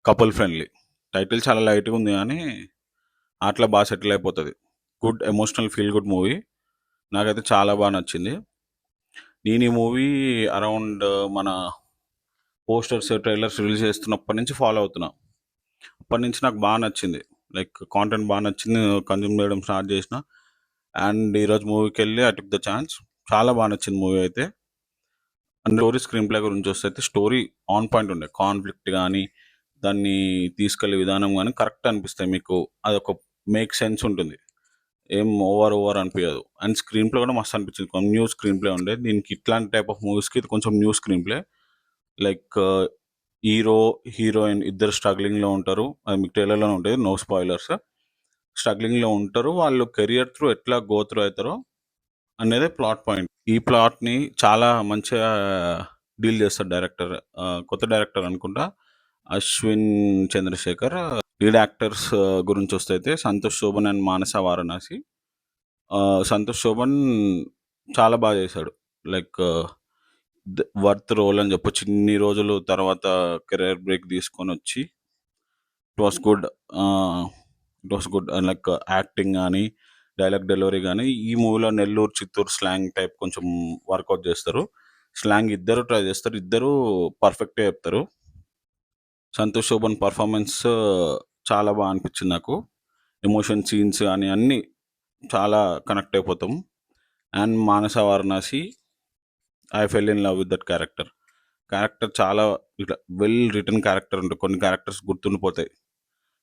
Couple friendly. Title చాలా లైట్గా ఉంది కానీ అట్లా బాగా సెటిల్ అయిపోతుంది. Good emotional feel good movie. నాకైతే చాలా బాగా నచ్చింది. నేను ఈ మూవీ అరౌండ్ మన పోస్టర్స్ ట్రైలర్స్ రిలీజ్ చేస్తున్నప్పటి నుంచి ఫాలో అవుతున్నా. అప్పటి నుంచి నాకు బాగా నచ్చింది. లైక్ కాంటెంట్ బాగా నచ్చింది, కన్జ్యూమ్ చేయడం స్టార్ట్ చేసిన. అండ్ ఈరోజు మూవీకి వెళ్ళి ఐ టుక్ ద ఛాన్స్. చాలా బాగా నచ్చింది మూవీ అయితే. అండ్ స్టోరీ స్క్రీన్ ప్లే గురించి వస్తే అయితే స్టోరీ ఆన్ పాయింట్ ఉండే. కాన్ఫ్లిక్ట్ కానీ దాన్ని తీసుకెళ్లే విధానం కానీ కరెక్ట్ అనిపిస్తాయి మీకు. అదొక మేక్ సెన్స్ ఉంటుంది, ఏం ఓవర్ అనిపించదు. అండ్ స్క్రీన్ ప్లే కూడా మస్తు అనిపించింది. కొంచెం న్యూ స్క్రీన్ ప్లే ఉండే దీనికి. ఇట్లాంటి టైప్ ఆఫ్ మూవీస్కి ఇది కొంచెం new screen play. Like hero heroine ఇద్దరు స్ట్రగ్లింగ్లో ఉంటారు. అది మీకు ట్రైలర్లోనే ఉంటుంది, నో స్పాయిలర్స్. స్ట్రగ్లింగ్లో ఉంటారు, వాళ్ళు కెరియర్ త్రూ ఎట్లా గో త్రూ అవుతారో అనేది ప్లాట్ పాయింట్. ఈ ప్లాట్ని చాలా మంచిగా డీల్ చేస్తాడు డైరెక్టర్. కొత్త డైరెక్టర్ అనుకుంటా, అశ్విన్ చంద్రశేఖర్. లీడ్ యాక్టర్స్ గురించి వస్తే అయితే సంతోష్ శోభన్ అండ్ మానస వారణాసి. సంతోష్ శోభన్ చాలా బాగా చేశాడు. లైక్ వర్త్ రోల్ అని చెప్పొచ్చు. ఇన్ని రోజులు తర్వాత కెరీర్ బ్రేక్ తీసుకొని వచ్చి it was good. Like acting కానీ డైలాగ్ డెలివరీ కానీ ఈ మూవీలో నెల్లూరు చిత్తూరు స్లాంగ్ టైప్ కొంచెం వర్కౌట్ చేస్తారు. స్లాంగ్ ఇద్దరు ట్రై చేస్తారు, ఇద్దరు పర్ఫెక్ట్గా చెప్తారు. సంతోష్ శోభన్ పర్ఫార్మెన్స్ చాలా బాగా అనిపించింది నాకు. ఎమోషన్ సీన్స్ కానీ అన్నీ చాలా కనెక్ట్ అయిపోతాం. And Manasa Varanasi, I fell in love with that character. చాలా ఇట్లా వెల్ రిటర్న్ క్యారెక్టర్ ఉంటుంది. కొన్ని క్యారెక్టర్స్ గుర్తుండిపోతాయి.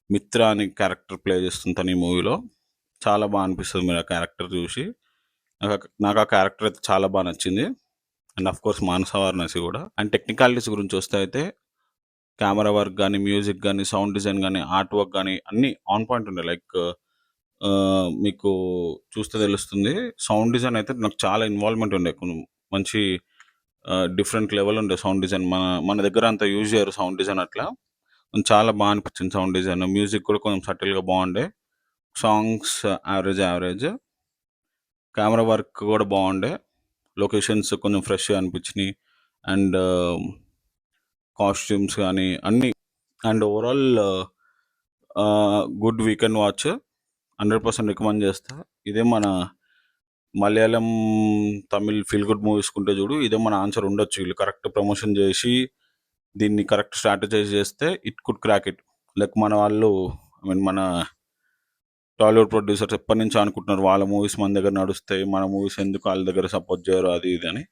మిత్ర అని క్యారెక్టర్ ప్లే చేస్తుంది తను ఈ మూవీలో. చాలా బాగా అనిపిస్తుంది మీరు ఆ క్యారెక్టర్ చూసి. నాకు ఆ క్యారెక్టర్ అయితే చాలా బాగా నచ్చింది. అండ్ ఆఫ్ కోర్స్ మానస వారణాసి కూడా. అండ్ టెక్నికాలిటీస్ గురించి వస్తే అయితే కెమెరా వర్క్ కానీ, మ్యూజిక్ కానీ, సౌండ్ డిజైన్ కానీ, ఆర్ట్ వర్క్ కానీ అన్నీ ఆన్ పాయింట్ ఉండే. లైక్ మీకు చూస్తే తెలుస్తుంది. సౌండ్ డిజైన్ అయితే నాకు చాలా ఇన్వాల్వ్మెంట్ ఉండే. కొంచెం మంచి డిఫరెంట్ లెవెల్ ఉండే సౌండ్ డిజైన్. మన దగ్గర అంత యూజ్ చేయరు సౌండ్ డిజైన్ అట్లా. చాలా బాగా అనిపించింది సౌండ్ డిజైన్. మ్యూజిక్ కూడా కొంచెం సటిల్గా బాగుండే. Songs average. కెమెరా వర్క్ కూడా బాగుండే. లొకేషన్స్ కొంచెం ఫ్రెష్గా అనిపించినాయి. అండ్ కాస్ట్యూమ్స్ కానీ అన్నీ. And overall good weekend watch. 100% recommend చేస్తా. ఇదే మన Malayalam, Tamil feel good movies కుంటే చూడు, ఇదే మన ఆన్సర్ ఉండొచ్చు. వీళ్ళు కరెక్ట్ ప్రమోషన్ చేసి దీన్ని కరెక్ట్ స్ట్రాటజైజ్ చేస్తే it could crack it. Like మన వాళ్ళు, ఐ మీన్ మన టాలీవుడ్ ప్రొడ్యూసర్స్ ఎప్పటి నుంచి అనుకుంటున్నారు వాళ్ళ మూవీస్ మన దగ్గర నడుస్తాయి, మన మూవీస్ ఎందుకు వాళ్ళ దగ్గర సపోర్ట్ చేయరు అది ఇది అని.